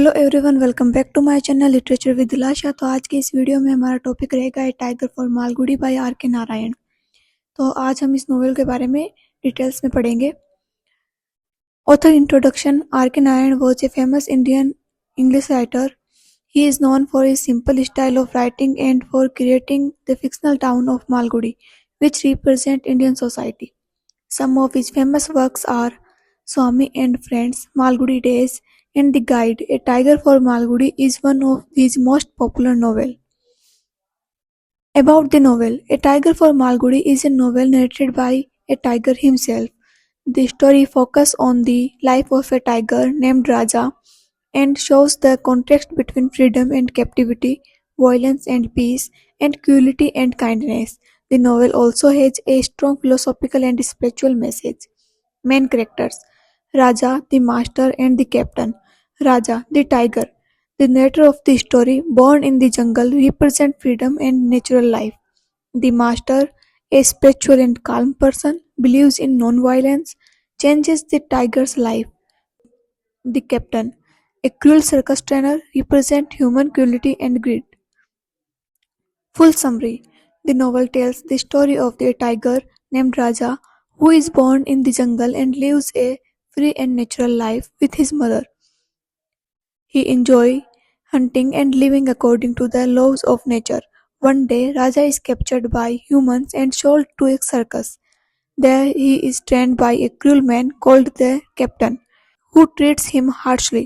Hello everyone, welcome back to my channel literature with Dilasha. तो आज के इस वीडियो में हमारा टॉपिक रहेगा a tiger for Malgudi by R K Narayan. तो आज हम इस नोवेल के बारे में डिटेल्स में पढ़ेंगे। Author introduction. Are K Narayan was a famous Indian English writer. He is known for his simple style of writing and for creating the fictional town of Malgudi, which represent Indian society. Some of his famous works are Swami and Friends, Malgudi Days, and The Guide. A Tiger for Malgudi is one of his most popular novels. About the novel, A Tiger for Malgudi is a novel narrated by a tiger himself. The story focuses on the life of a tiger named Raja and shows the contrast between freedom and captivity, violence and peace, and cruelty and kindness. The novel also has a strong philosophical and spiritual message. Main characters: Raja, the master, and the captain. Raja, the tiger, the narrator of the story, born in the jungle, represents freedom and natural life. The master, a spiritual and calm person, believes in non-violence, changes the tiger's life. The captain, a cruel circus trainer, represents human cruelty and greed. Full summary. The novel tells the story of a tiger named Raja who is born in the jungle and lives a free and natural life with his mother. He enjoys hunting and living according to the laws of nature. One day, Raja is captured by humans and sold to a circus. There he is trained by a cruel man called the captain, who treats him harshly.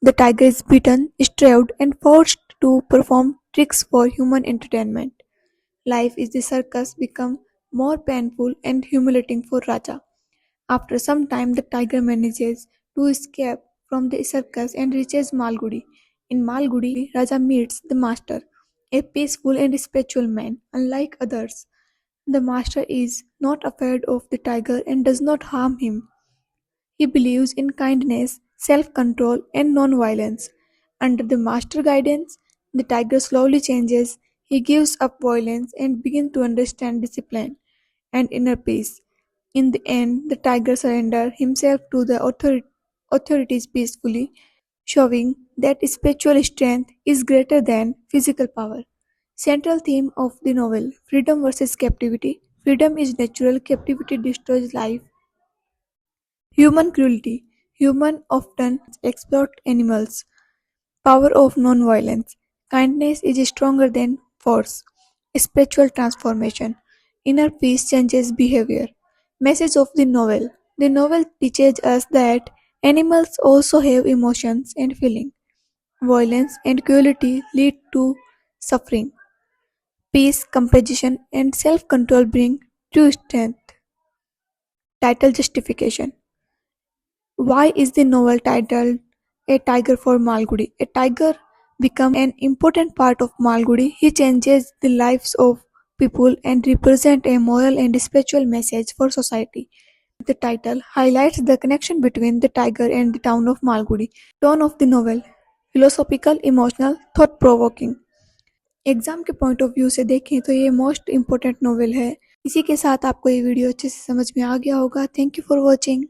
The tiger is beaten, starved, and forced to perform tricks for human entertainment. Life in the circus becomes more painful and humiliating for Raja. After some time, the tiger manages to escape from the circus and reaches Malgudi. In Malgudi, Raja meets the master, a peaceful and spiritual man. Unlike others, the master is not afraid of the tiger and does not harm him. He believes in kindness, self-control, and non-violence. Under the master guidance, the tiger slowly changes. He gives up violence and begins to understand discipline and inner peace. In the end, the tiger surrenders himself to the authorities peacefully, showing that spiritual strength is greater than physical power. Central theme of the novel: freedom versus captivity. Freedom is natural, captivity destroys life. Human cruelty. Humans often exploit animals. Power of non-violence. Kindness is stronger than force. Spiritual transformation. Inner peace changes behavior. Message of the novel. The novel teaches us that animals also have emotions and feelings. Violence and cruelty lead to suffering. Peace, compassion, and self-control bring true strength. Title justification. Why is the novel titled A Tiger for Malgudi? A tiger becomes an important part of Malgudi. He changes the lives of people and represents a moral and spiritual message for society. The title highlights the connection between the tiger and the town of Malgudi. Tone of the novel: philosophical, emotional, thought provoking. Exam के point of view से देखें तो ये most important novel है। इसी के साथ आपको ये वीडियो अच्छे से समझ में आ गया होगा। Thank you for watching.